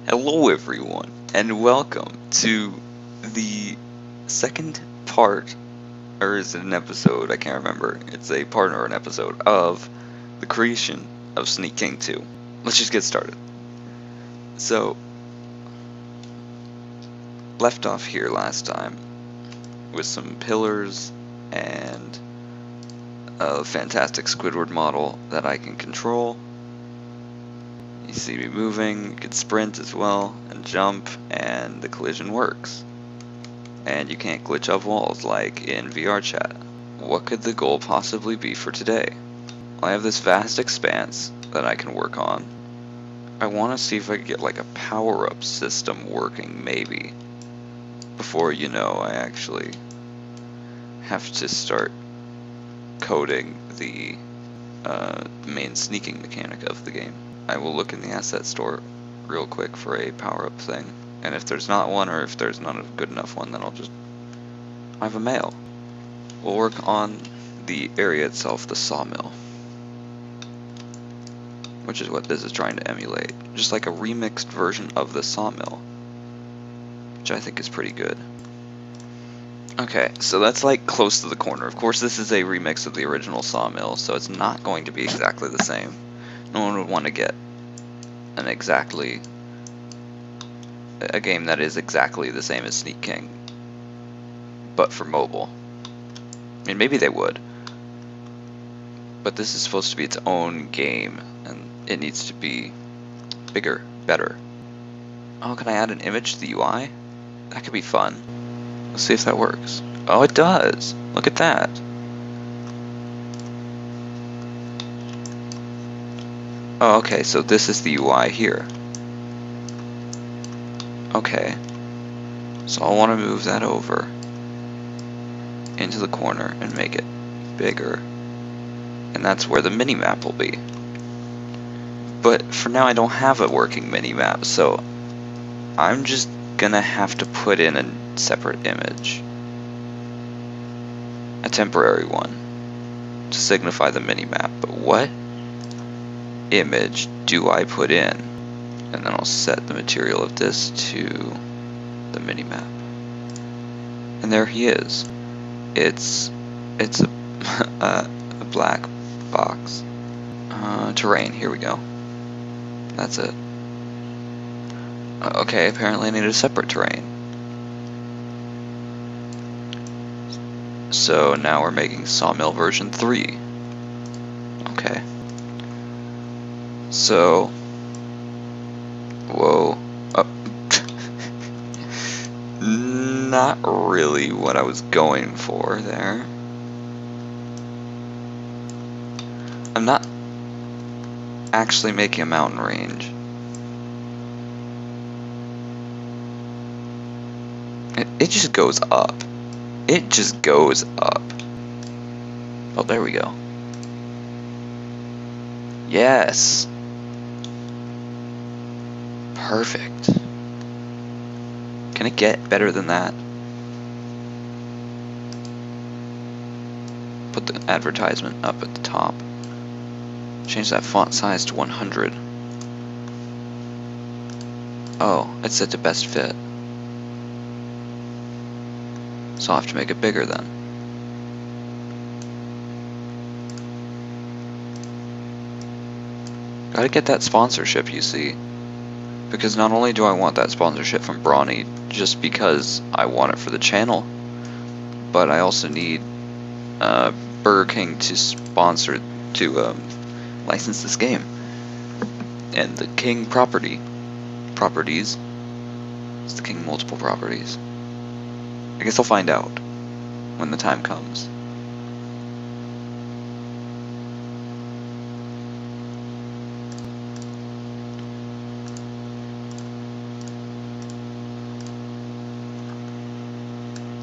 Hello everyone, and welcome to the second part, or is it an episode? I can't remember. It's a part or an episode of the creation of Sneak King 2. Let's just get started. So, left off here last time with some pillars and a fantastic Squidward model that I can control. You see me moving, you can sprint as well, and jump, and the collision works. And you can't glitch up walls like in VR chat. What could the goal possibly be for today? Well, I have this vast expanse that I can work on. I want to see if I can get like a power-up system working, maybe. Before, I actually have to start coding the main sneaking mechanic of the game. I will look in the asset store real quick for a power-up thing, and if there's not one, or if there's not a good enough one, then I have a mail. We'll work on the area itself, the sawmill, which is what this is trying to emulate, just like a remixed version of the sawmill, which I think is pretty good. Okay, so that's like close to the corner. Of course, this is a remix of the original sawmill, so it's not going to be exactly the same. No one would want to get a game that is exactly the same as Sneak King, but for mobile. I mean, maybe they would, but this is supposed to be its own game, and it needs to be bigger, better. Oh, can I add an image to the UI? That could be fun. Let's see if that works. Oh, it does! Look at that! Oh, okay, so this is the UI here. Okay. So I want to move that over into the corner and make it bigger. And that's where the mini-map will be. But for now I don't have a working mini-map, so I'm just gonna have to put in a separate image. A temporary one. To signify the mini-map. But what image do I put in? And then I'll set the material of this to the minimap. And there he is. It's a black box. Terrain, here we go. That's it. Okay, apparently I need a separate terrain. So now we're making Sawmill version 3. Okay. So, whoa, not really what I was going for there. I'm not actually making a mountain range. It just goes up. It just goes up. Oh, there we go. Yes. Perfect. Can it get better than that? Put the advertisement up at the top. Change that font size to 100. Oh, it's set to best fit. So I'll have to make it bigger then. Gotta get that sponsorship, you see. Because not only do I want that sponsorship from Brawny just because I want it for the channel, but I also need Burger King to sponsor, to license this game. And the King properties. It's the King multiple properties. I guess I'll find out when the time comes.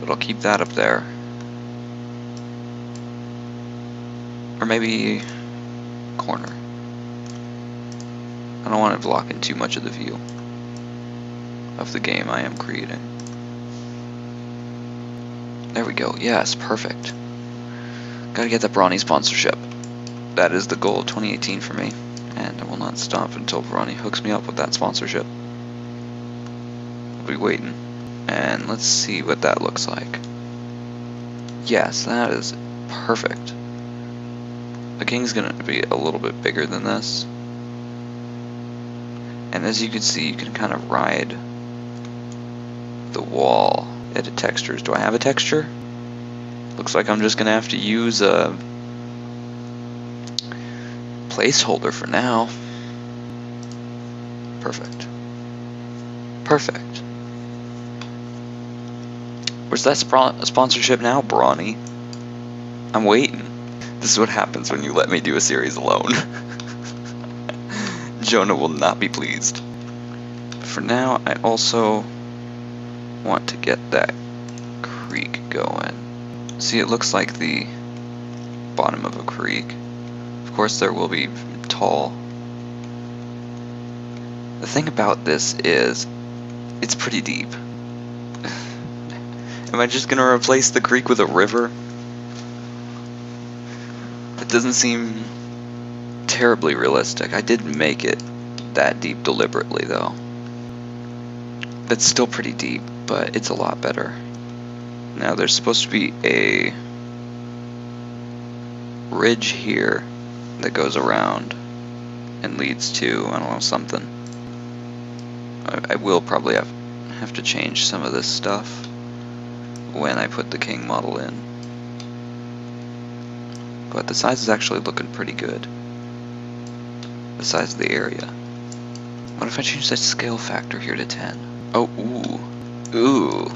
But I'll keep that up there. Or maybe corner. I don't want it blocking too much of the view of the game I am creating. There we go. Yes, perfect. Gotta get that Brawny sponsorship. That is the goal of 2018 for me, and I will not stop until Brawny hooks me up with that sponsorship. We'll be waiting. And let's see what that looks like. Yes, that is perfect. The king's gonna be a little bit bigger than this. And as you can see, you can kind of ride the wall. Edit textures. Do I have a texture? Looks like I'm just gonna have to use a placeholder for now. Perfect. Perfect. Where's that sponsorship now, Brawny? I'm waiting. This is what happens when you let me do a series alone. Jonah will not be pleased. For now, I also want to get that creek going. See, it looks like the bottom of a creek. Of course, there will be tall. The thing about this is, it's pretty deep. Am I just gonna replace the creek with a river? It doesn't seem terribly realistic. I did make it that deep deliberately, though. It's still pretty deep, but it's a lot better. Now, there's supposed to be a ridge here that goes around and leads to, I don't know, something. I will probably have to change some of this stuff when I put the king model in. But the size is actually looking pretty good. The size of the area. What if I change that scale factor here to 10? Oh, ooh. Ooh.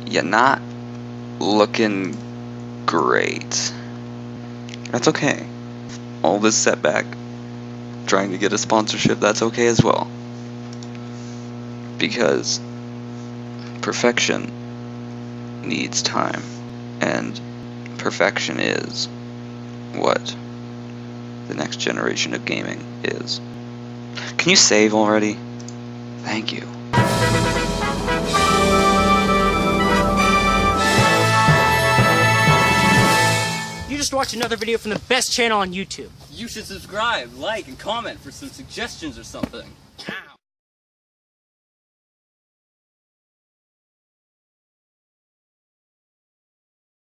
You're not looking great. That's okay. All this setback, trying to get a sponsorship, that's okay as well. Because perfection needs time. And perfection is what the next generation of gaming is. Can you save already? Thank you. You just watched another video from the best channel on YouTube. You should subscribe, like, and comment for some suggestions or something.